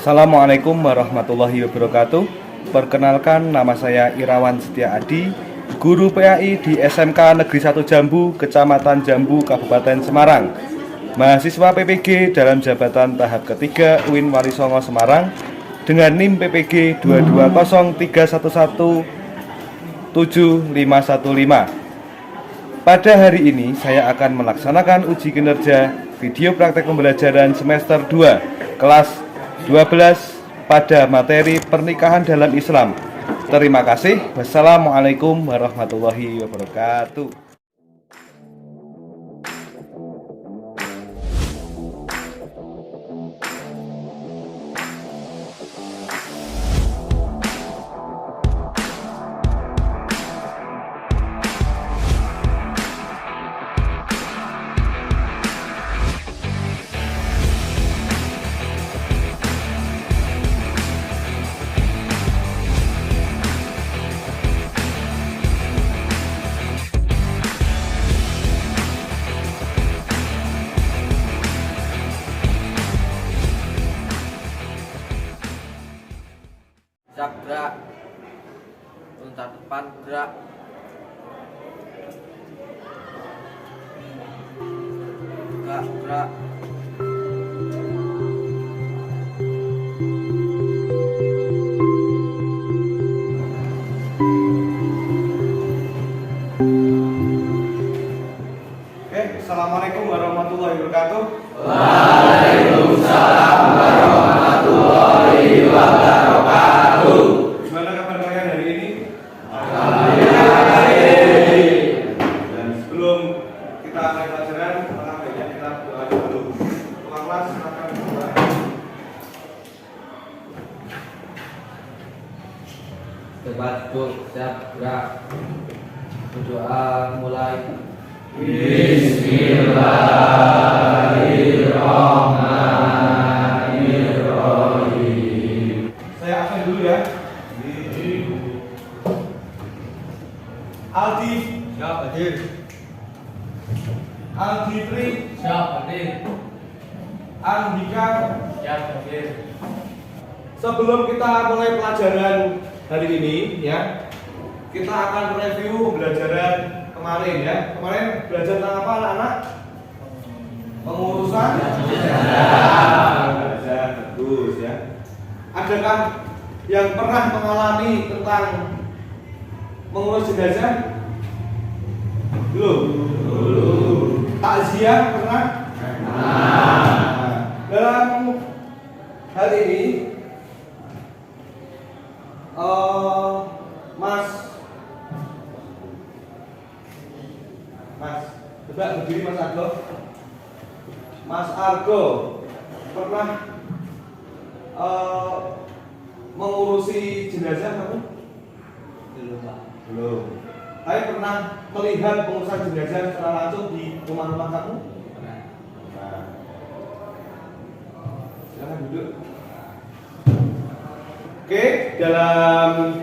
Assalamualaikum warahmatullahi wabarakatuh. Perkenalkan, nama saya Irawan Setia Adi, guru PAI di SMK Negeri 1 Jambu, Kecamatan Jambu, Kabupaten Semarang. Mahasiswa PPG dalam jabatan tahap ketiga UIN Walisongo Semarang dengan NIM PPG 22030171515. Pada hari ini saya akan melaksanakan uji kinerja video praktek pembelajaran semester 2 kelas 12 pada materi pernikahan dalam Islam. Terima kasih. Wassalamualaikum warahmatullahi wabarakatuh. Gerak, untar depan gerak, gerak. Assalamualaikum warahmatullahi wabarakatuh. Waalaikumsalam warahmatullahi wabarakatuh. Gimana kabar kalian hari ini? Alhamdulillah baik. Dan sebelum kita mulai pelajaran, maka baiknya kita berdoa dulu. Tuan kelas, silakan berdoa. Debat siap gerak. Berdoa mulai. Bismillahirrahmanirrahim. Saya absen dulu ya. Aldi, Siap hadir. Alditri, Siap hadir. Andika. Siap hadir. Sebelum kita mulai pelajaran hari ini ya, kita akan review pembelajaran kemarin ya. Kemarin belajar tentang apa anak-anak? Pengurusan jenazah. Bagus ya. Adakah yang pernah mengalami tentang mengurus jenazah? Belum. Takziah pernah? Nah, dalam hal ini Mas, coba berdiri Mas Argo. Mas Argo pernah mengurusi jenazah kamu? Belum, Pak. Belum. Tapi pernah melihat pengurusan jenazah secara langsung di rumah-rumah kamu? Pernah. Nah, silakan duduk. Oke, dalam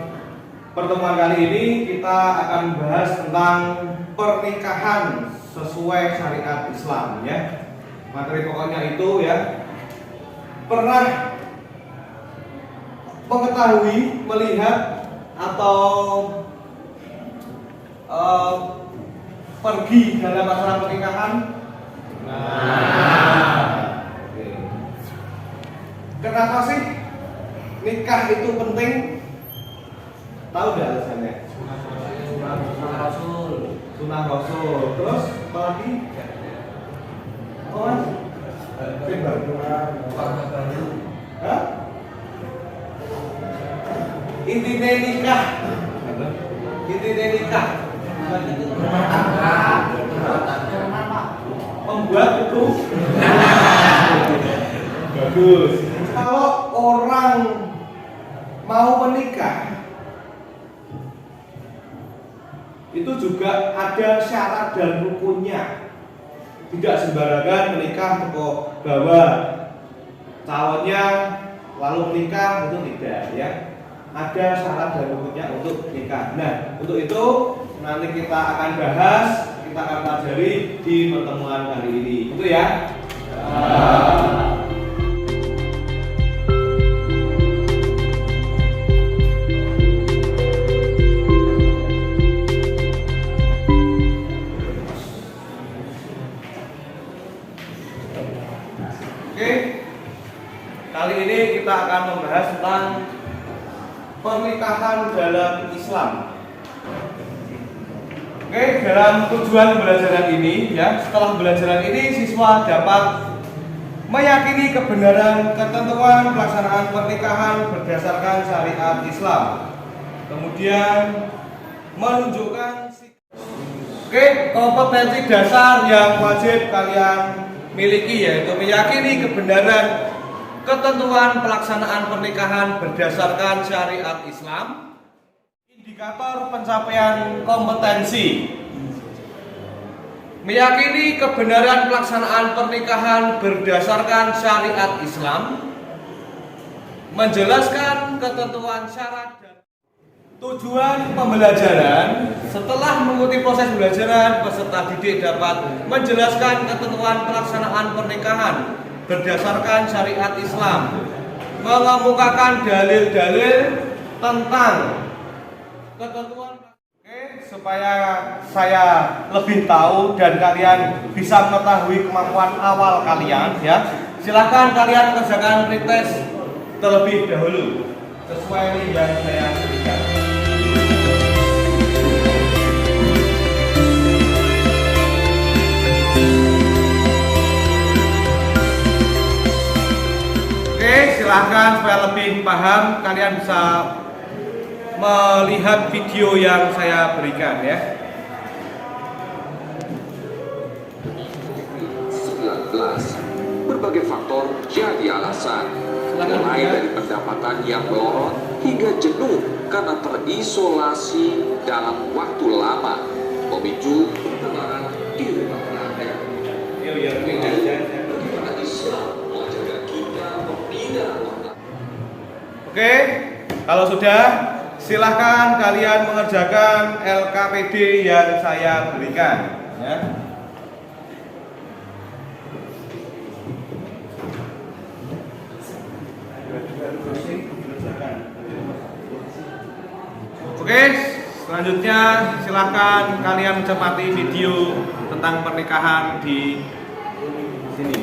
pertemuan kali ini kita akan bahas tentang pernikahan sesuai syariat Islam ya. Materi pokoknya itu ya. Pernah mengetahui, melihat atau pergi dalam masalah pernikahan? Oke. Kenapa sih nikah itu penting? Tahu nggak alasannya? Sunnah Rasul. Sunnah Rasul. Terus apa lagi? Oh, Mas? Warga baru. Hah? Intinya nikah. Intinya nikah. Membuat itu. Bagus. Kalau orang mau menikah, itu juga ada syarat dan rukunnya. Tidak sembarangan menikah kok bawa calonnya lalu menikah, itu tidak ya. Ada syarat dan rukunnya untuk nikah. Nah, untuk itu nanti kita akan bahas, kita akan pelajari di pertemuan hari ini. Itu ya. pernikahan dalam Islam. Oke, dalam tujuan pembelajaran ini ya, setelah pembelajaran ini siswa dapat meyakini kebenaran ketentuan pelaksanaan pernikahan berdasarkan syariat Islam. Kemudian menunjukkan kompetensi dasar yang wajib kalian miliki, yaitu meyakini kebenaran ketentuan pelaksanaan pernikahan berdasarkan syariat Islam. Indikator pencapaian kompetensi: meyakini kebenaran pelaksanaan pernikahan berdasarkan syariat Islam, menjelaskan ketentuan syarat dan tujuan pembelajaran. Setelah mengikuti proses pembelajaran, peserta didik dapat menjelaskan ketentuan pelaksanaan pernikahan berdasarkan syariat Islam, mengemukakan dalil-dalil tentang ketentuan. Supaya saya lebih tahu dan kalian bisa mengetahui kemampuan awal kalian ya, silahkan kalian kerjakan pretest terlebih dahulu sesuai yang saya berikan. Oke, silahkan supaya lebih paham kalian bisa melihat video yang saya berikan ya. 19. Berbagai faktor jadi alasan, mulai dari pendapatan yang melorot hingga jenuh karena terisolasi dalam waktu lama, memicu pertengkaran di rumah tangga. Bagaimana Islam mengajarkan kita membina orang? Oke, kalau sudah, silahkan kalian mengerjakan LKPD yang saya berikan ya. Oke, selanjutnya silahkan kalian mencermati video tentang pernikahan di sini.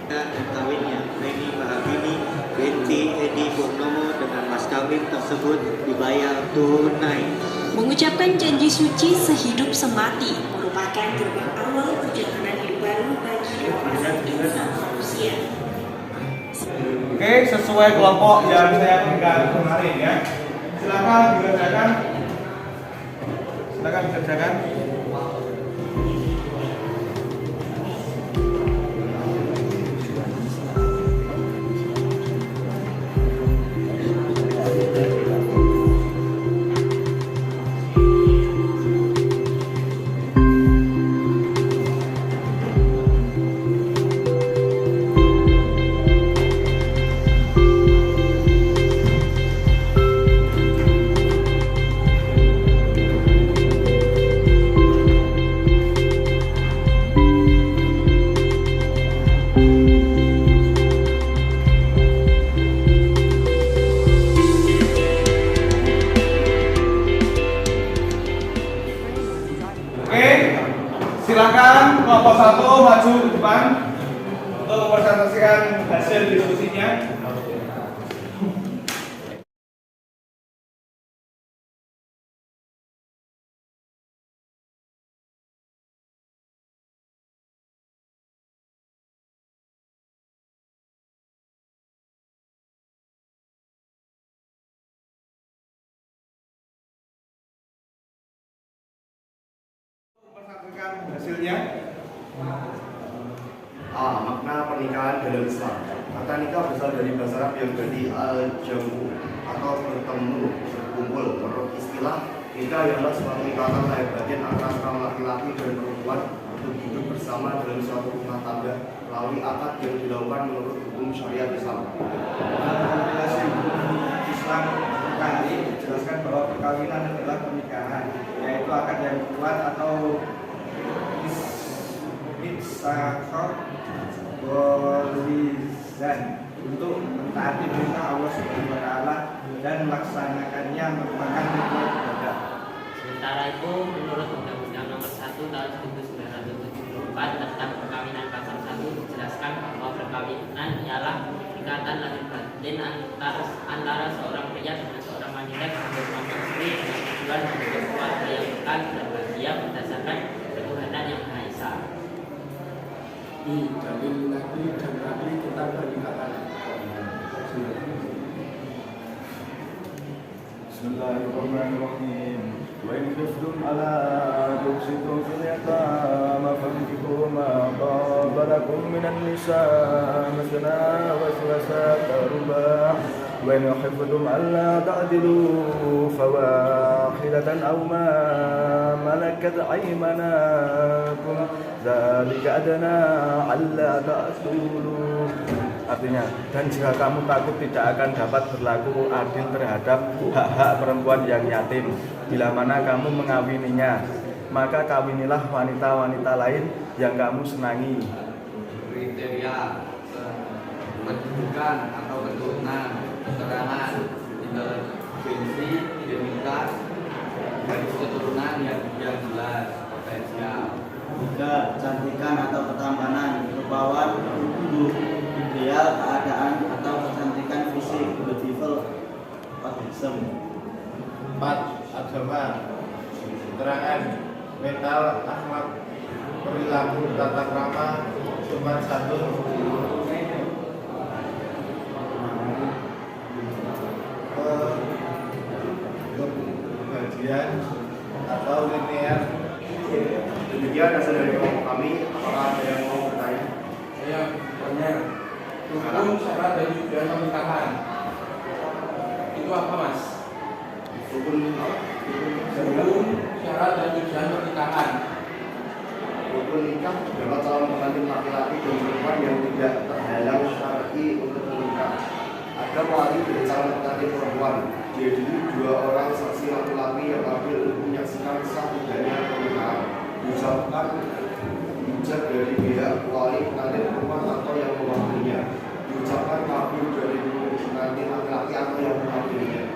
Dan kawinnya Feni Mahabini binti Edi Purnomo dengan mas kawin tersebut dibayar tunai. Mengucapkan janji suci sehidup semati merupakan gerbang awal perjalanan hidup baru bagi orang insan manusia. Oke, sesuai kelompok yang saya berikan kemarin ya. Silakan dikerjakan. Silakan dikerjakan. Silakan kelompok 1 maju ke depan untuk mempresentasikan hasil diskusinya. Mempresentasikan hasilnya. Makna pernikahan dalam Islam. Kata nikah berasal dari bahasa Arab yang berarti al-jamu atau bertemu, berkumpul. Menurut istilah, nikah adalah suatu ikatan lahir batin antara laki-laki dan perempuan untuk hidup bersama dalam suatu rumah tangga melalui akad yang dilakukan menurut hukum syariat Islam. Regulasi Islam kali dijelaskan bahwa perkawinan adalah pernikahan, yaitu akad yang kuat atau isakor bolizan untuk mentaati perintah Allah Subhanahu wa Ta'ala dan melaksanakannya merupakan rukun ibadah. Sementara itu, menurut Undang-Undang Nomor 1 Tahun 1974 tentang Perkawinan Pasal 1 dijelaskan bahwa perkawinan ialah ikatan lahir batin antara seorang pria dengan seorang bertindak sebagai suami istri dengan tujuan membentuk keluarga yang kekal dan bahagia berdasarkan ketuhanan yang Maha Esa. Di dalil lagi dan lagi tentang pernikahan. Bismillahirrahmanirrahim. Wa in khiftum alla tuqsitu fil yatama fankihu ma taba lakum minan nisaa mathna wa thulatha rubah. Wa in khiftum alla ta'dilu fawahidatan aw ma malakat aymanakum dzalika adna alla ta'tulu. Artinya, dan jika kamu takut tidak akan dapat berlaku adil terhadap hak-hak perempuan yang yatim, bila mana kamu mengawininya, maka kawinilah wanita-wanita lain yang kamu senangi. Kriteria kedudukan atau keturunan, keterangan, inteligensi, identitas, garis keturunan yang jelas, potensial. Juga kecantikan atau ketampanan, rupawan, tubuh, ideal, keadaan atau kecantikan fisik, beautiful, handsome. 4. Agama, keterangan, mental, akhlak, perilaku, tata krama, sopan santun, kebahagiaan atau linear. Demikian hasil dari kelompok kami. Apakah ada yang mau bertanya? Saya bertanya, hukum syarat dan tujuan pernikahan itu apa, Mas? Hukum Hukum syarat dan tujuan pernikahan. Hukum nikah adalah calon pengantin laki-laki dan perempuan yang tidak terhalang syar'i untuk menikah. Ada wali dari calon pengantin perempuan. Jadi dua orang saksi laki-laki yang hadir untuk menyaksikan sah tidaknya pernikahan. Diucapkan ijab dari pihak wali pengantin perempuan atau yang mewakilinya. Diucapkan kabul dari pengantin laki-laki atau yang mewakilinya.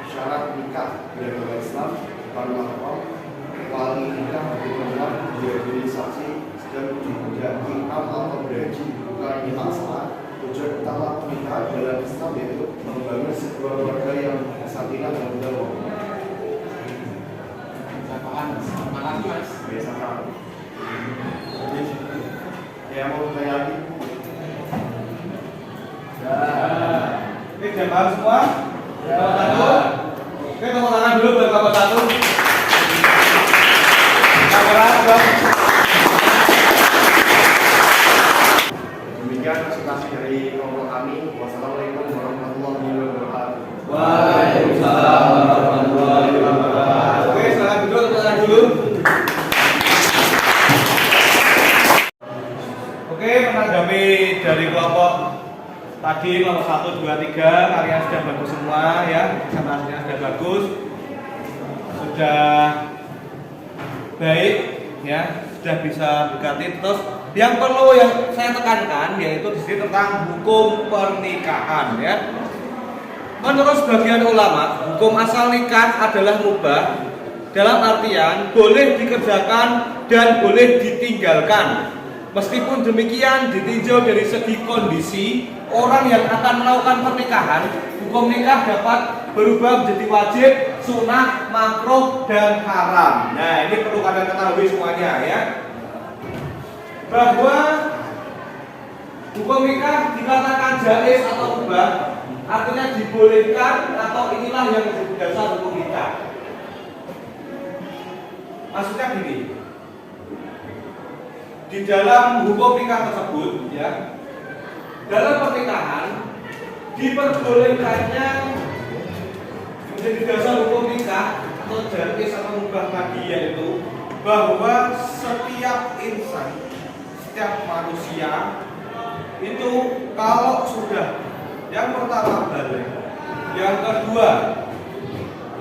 Syarat nikah beragama Islam, bukan mahram, wali nikah bagi perempuan dihadiri saksi dan tidak imam atau berhaji, bukan imam salat. Tujuan utama pernikahan dalam Islam yaitu membangun sebuah keluarga yang sakinah dan mawaddah. Makasih, Mas. Biasa kan? Ya mau bertanya lagi? Ya. Oke, sudah paham semua? Ya. Oke, tepuk tangan dulu buat kelompok 1. Kamera, Bang. Demikian presentasi dari kelompok kami. Wassalamualaikum warahmatullahi wabarakatuh. Waalaikumsalam warahmatullahi wabarakatuh. Oke, silakan duduk, tepuk tangan dulu. Oke, menanggapi dari kelompok tadi, kelompok 1, 2, 3, kalian sudah bagus semua ya, presentasinya sudah bagus, sudah baik ya, sudah bisa berganti. Terus yang perlu yang saya tekankan yaitu di sini tentang hukum pernikahan ya. Menurut sebagian ulama, hukum asal nikah adalah mubah dalam artian boleh dikerjakan dan boleh ditinggalkan. Meskipun demikian, ditinjau dari segi kondisi orang yang akan melakukan pernikahan, hukum nikah dapat berubah menjadi wajib, sunnah, makruh, dan haram. Nah, ini perlu kalian ketahui semuanya ya. Bahwa hukum nikah dikatakan jaiz atau mubah, artinya dibolehkan atau inilah yang menjadi dasar hukum nikah. Maksudnya gini, di dalam hukum nikah tersebut ya, dalam pernikahan diperbolehkannya menjadi dasar hukum nikah atau jaiz atau mubah tadi, yaitu bahwa setiap insan, setiap manusia itu kalau sudah yang pertama balik, yang kedua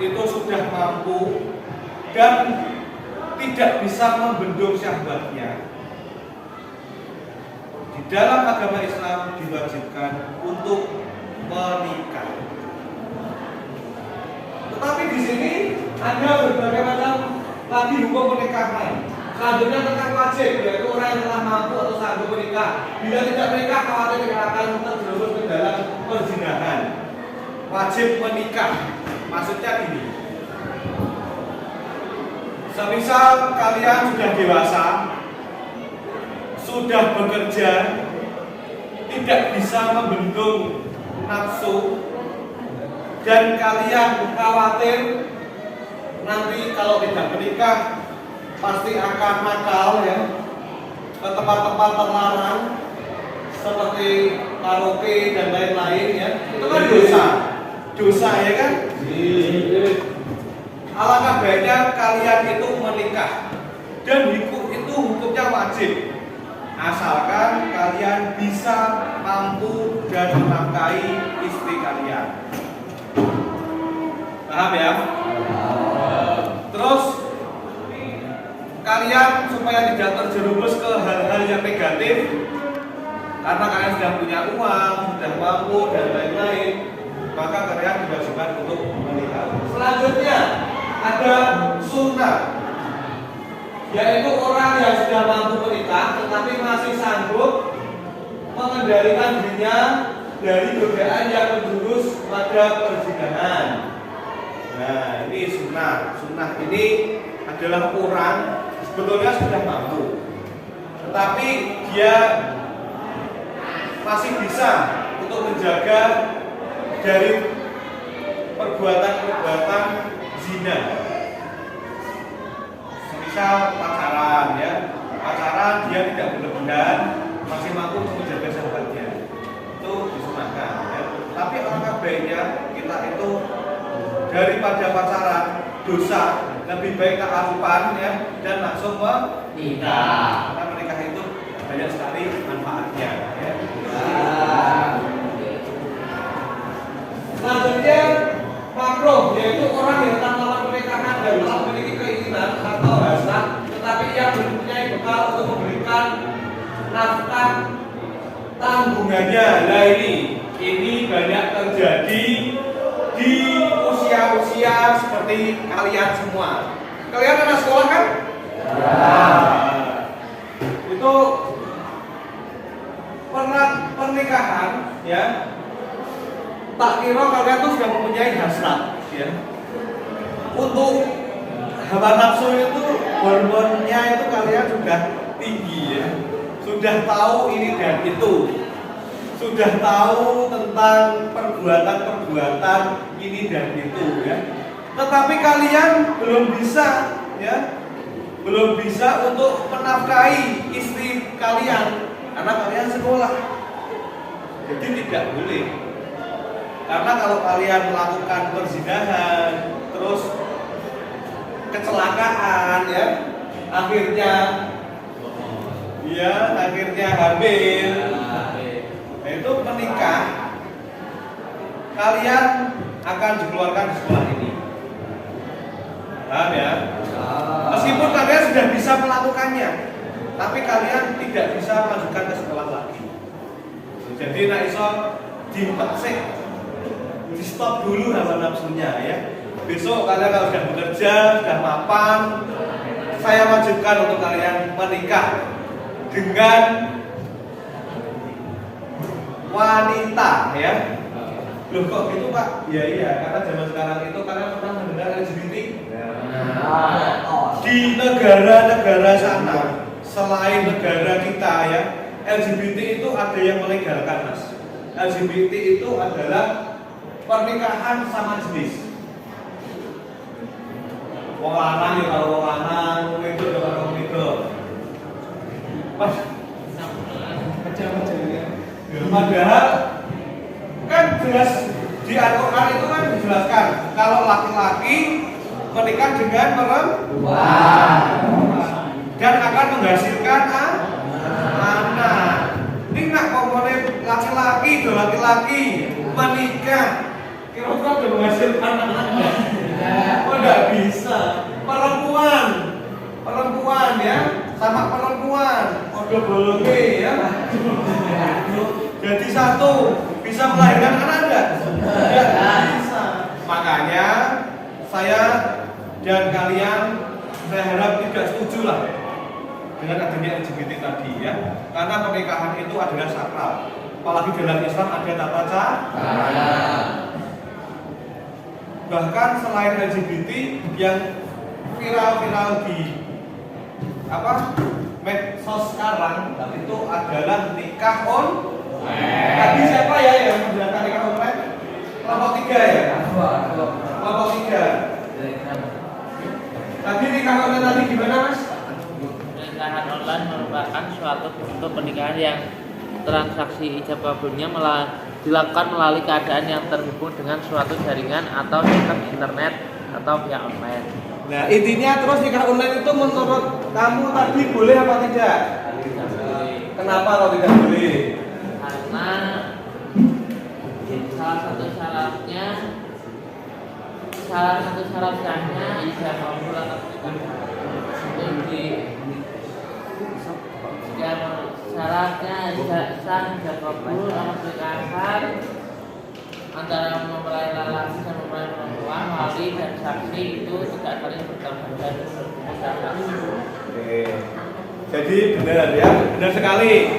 itu sudah mampu dan tidak bisa membendung syahwatnya, di dalam agama Islam diwajibkan untuk menikah. Tetapi di sini ada berbagai macam lagi hukum pernikahan. Selanjutnya tentang wajib, yaitu orang yang telah mampu atau sanggup menikah. Bila tidak menikah, khawatir tidak akan terjerumus ke dalam perzinahan. wajib menikah. Maksudnya gini, semisal kalian sudah dewasa, sudah bekerja, tidak bisa membendung nafsu, dan kalian khawatir nanti kalau tidak menikah pasti akan nakal ya, ke tempat-tempat terlarang seperti karaoke dan lain-lain ya, itu kan dosa ya kan? Alangkah baiknya kalian itu menikah, dan itu hukumnya wajib, asalkan kalian bisa mampu dan menafkahi istri kalian. Paham ya? Terus kalian supaya tidak terjerumus ke hal-hal yang negatif, karena kalian sudah punya uang, sudah mampu dan lain-lain, maka kalian diwajibkan untuk menikah. Selanjutnya ada sunnah, yaitu orang yang sudah mampu menikah tetapi masih sanggup mengendalikan dirinya dari godaan yang menjurus pada perzinahan. Nah, ini sunnah. Sunnah ini adalah orang sebetulnya sudah mampu, tetapi dia masih bisa untuk menjaga dari perbuatan-perbuatan zina. Misal pacaran ya, pacaran dia tidak berlebihan, masih mampu untuk menjaga sahabatnya, itu disunahkan ya. Tapi alangkah baiknya kita itu daripada pacaran dosa, lebih baik ta'arufan ya, dan langsung menikah. Karena menikah itu banyak sekali manfaatnya ya. Selanjutnya makruh, yaitu orang yang tak melakukan pernikahan dan telah memiliki keinginan atau hasrat, tetapi yang mempunyai bekal untuk memberikan nafkah tanggungannya. Nah ini banyak terjadi di usia-usia seperti kalian semua. Kalian anak sekolah kan? Ya. Itu pernikahan ya. Tak kira kalian tuh sudah mempunyai hasrat ya. Untuk hawa nafsu itu, hormonnya itu kalian sudah tinggi ya. Sudah tahu ini dan itu. Sudah tahu tentang perbuatan-perbuatan ini dan itu ya. Tetapi kalian belum bisa ya. Belum bisa untuk menafkahi istri kalian karena kalian sekolah. Jadi tidak boleh. Karena kalau kalian melakukan perzinahan, terus kecelakaan ya, akhirnya hamil, nah, itu menikah, kalian akan dikeluarkan di sekolah ini. Paham ya? Meskipun kalian sudah bisa melakukannya, tapi kalian tidak bisa melanjutkan ke sekolah lagi. Jadi nak iso dipeksik, di stop dulu hawa nafsunya ya. Besok kalian kalau sudah bekerja, sudah mapan, saya wajibkan untuk kalian menikah dengan wanita ya. Loh kok gitu Pak? Iya, karena zaman sekarang itu kalian pernah mendengar LGBT? Di negara-negara sana, selain negara kita ya, LGBT itu ada yang melegalkan Mas. LGBT itu adalah pernikahan sama jenis. Wong lanang ya karo wong lanang, wong wedok ya karo wong wedok. Pas macam-macam ya. Padahal kan jelas di Al-Qur'an itu kan dijelaskan kalau laki-laki menikah dengan perempuan dan akan menghasilkan anak. Ini nak komponen laki-laki menikah kira-kira udah menghasilkan anak. Oh enggak bisa. Perempuan ya, sama perempuan udah bolonge ya. Jadi satu bisa melahirkan anak enggak? Enggak bisa. Makanya saya dan kalian saya harap tidak setuju lah dengan adanya LGBT tadi ya. Karena pernikahan itu adalah sakral. Apalagi dalam Islam ada tata cara. Bahkan selain LGBT yang viral-viral di medsos sekarang, itu adalah nikah online. Tadi siapa ya yang menjelaskan nikah online? Kelompok 3 ya? Kelompok 3. Tadi nikah online tadi gimana, Mas? Pernikahan online merupakan suatu bentuk pernikahan yang transaksi ijab kabulnya dilakukan melalui keadaan yang terhubung dengan suatu jaringan atau sistem internet atau via online. Nah, intinya terus nikah online itu menurut kamu tadi boleh apa tidak? Tidak boleh. Kenapa kalau tidak boleh? Karena salah satu syaratnya ijab kabul atau pernikahan itu syaratnya ijab kabul atau pernikahan antara mempelai laki dan mempelai perempuan, wali dan saksi itu tidak saling bertemu dan Oke. Jadi benar ya, benar sekali.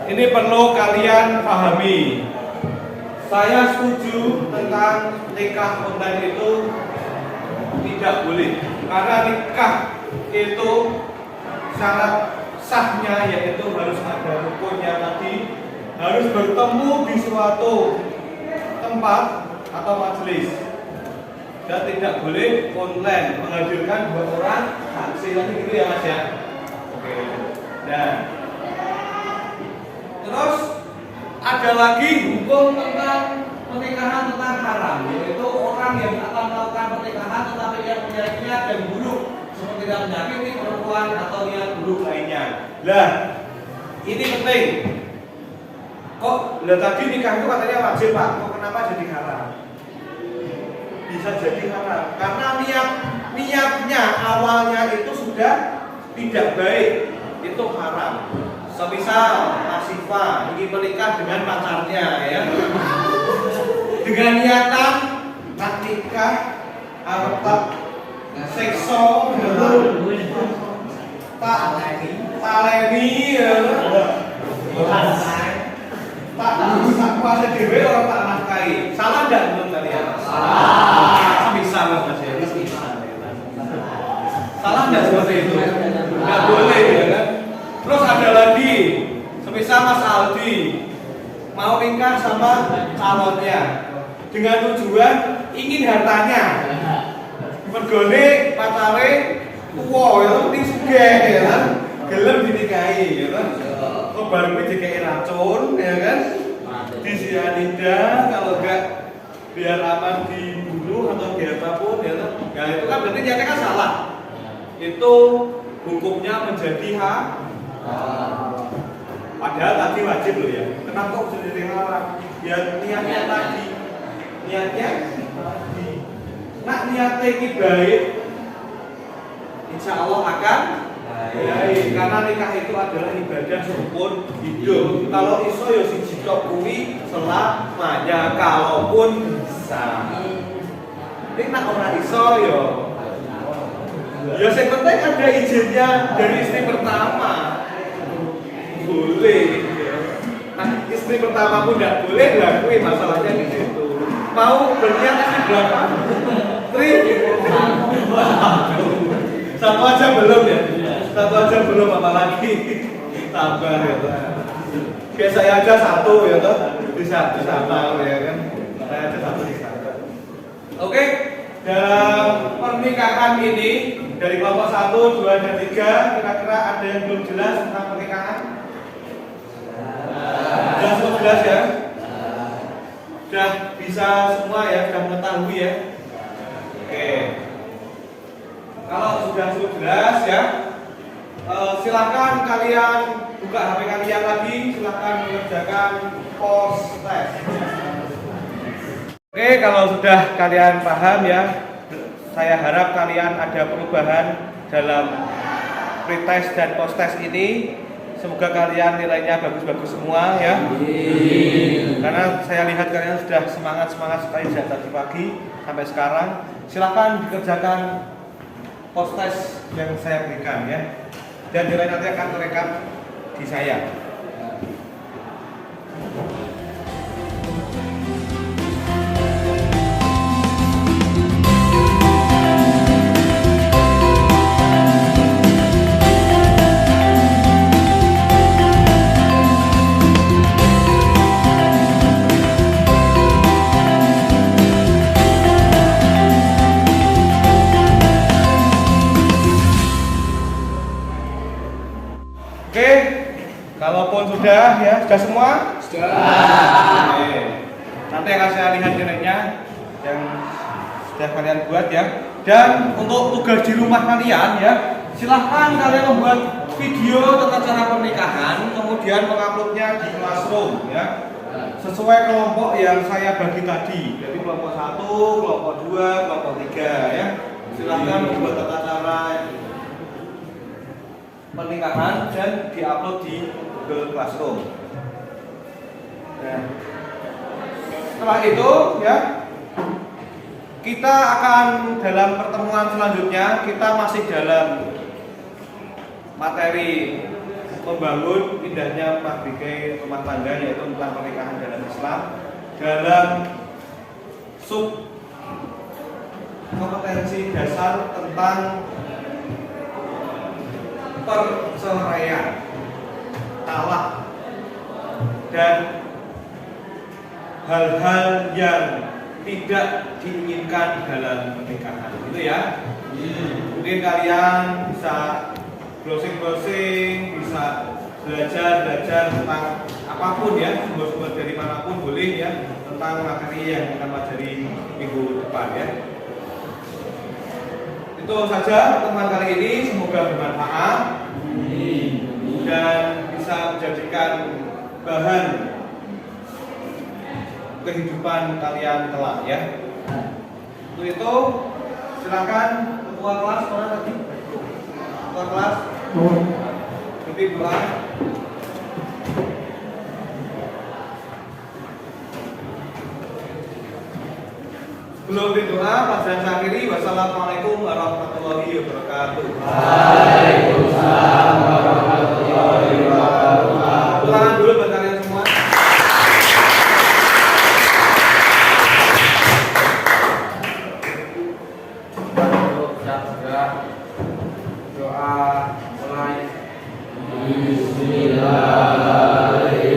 Ini perlu kalian pahami. Saya setuju tentang nikah online itu tidak boleh, karena nikah itu syarat sahnya yaitu harus ada rukunnya tadi, harus bertemu di suatu tempat atau majelis, dan tidak boleh online menghadirkan 2 orang saksi tadi gitu ya Mas ya. Oke. Dan terus ada lagi hukum tentang pernikahan tentang haram, yaitu orang yang akan melakukan pernikahan tetapi yang punya niat yang buruk seperti tidak menyakiti perempuan atau niat buruk lainnya. Lah, ini penting. Kok tadi nikah itu katanya wajib Pak, kok kenapa jadi haram? Bisa jadi haram karena niatnya awalnya itu sudah tidak baik, itu haram. Semisal Asifah ingin menikah dengan pacarnya ya, dengan niatan nikah tak sekso, tak taleni ya, tak kuasa dewe orang tak nafkahi. Salah tidak menurut kalian? Salah. Bisa Mas ya. Salah tidak seperti itu? Tidak boleh ya kan? Terus ada lagi, semisal Mas Aldi mau nikah sama calonnya dengan tujuan ingin hartanya. Mergone pacare tuwa ya penting sugih ya kan. Gelem dinikahi ya kan. Kok baru dikei racun ya kan. Disianida kalau enggak biar aman dibunuh atau biar apapun ya kan. Ya itu kan berarti niatnya kan salah. Itu hukumnya menjadi padahal tadi wajib loh ya. Kenapa kok jadi haram? Ya niatnya tadi. Niatnya tadi. Nak niatnya ini baik, insya Allah akan baik. Karena nikah itu adalah ibadah seumur hidup. Kalau iso ya siji tok kuwi selamanya, kalaupun bisa. Ini nak ora iso ya. Ya yang penting ada izinnya dari istri pertama. Boleh. Nah, istri pertama pun tidak boleh, lakuin masalahnya di situ. Mau berniat istri berapa? Satu aja belum ya? Satu aja belum, apalagi tambah ya. Biasanya aja satu ya toh, bisa sama ya kan? Saya aja satu di sana. Oke, dalam pernikahan ini dari kelompok 1, 2, dan 3 kira-kira ada yang belum jelas tentang pernikahan? Sudah semua jelas ya? Sudah bisa semua ya, sudah mengetahui ya? Oke. Kalau sudah jelas ya, silakan kalian buka HP kalian lagi, silakan mengerjakan post test. Oke, kalau sudah kalian paham ya, saya harap kalian ada perubahan dalam pretest dan post test ini. Semoga kalian nilainya bagus-bagus semua ya. Karena saya lihat kalian sudah semangat sekali sejak tadi pagi sampai sekarang. Silakan dikerjakan post test yang saya berikan ya. Dan nilai nanti akan terekam di saya. Kalaupun sudah ya, sudah semua? Sudah. Oke. Nanti akan saya lihat nilainya yang sudah kalian buat ya. Dan untuk tugas di rumah kalian ya, silahkan kalian membuat video tentang cara pernikahan, kemudian menguploadnya di Classroom ya, sesuai kelompok yang saya bagi tadi. Jadi kelompok 1, kelompok 2, kelompok 3 ya. Silahkan membuat tata cara pernikahan dan diupload di Google Classroom. Nah, setelah itu ya, kita akan dalam pertemuan selanjutnya, kita masih dalam materi membangun indahnya pabrik rumah tangga, yaitu tentang pernikahan dalam Islam, dalam sub kompetensi dasar tentang perceraian, talak, dan hal-hal yang tidak diinginkan dalam pernikahan, gitu ya. Mungkin kalian bisa browsing, bisa belajar tentang apapun ya, sumber-sumber dari manapun boleh ya, tentang materi yang akan pelajari minggu depan ya. Itu saja pertemuan kali ini, semoga bermanfaat dan bisa menjadikan bahan kehidupan kalian kelak ya. Untuk itu silakan ketua kelas, mana tadi? Ketua kelas, lebih doa. Belum berdoa, pelajaran saya akhiri. Wassalamualaikum warahmatullahi wabarakatuh. Waalaikumsalam warahmatullahi wabarakatuh. Ulangan dulu buat kalian semua. Doa mulai. Bismillahirrahmanirrahim.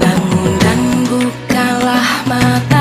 Bangun dan bukalah mata.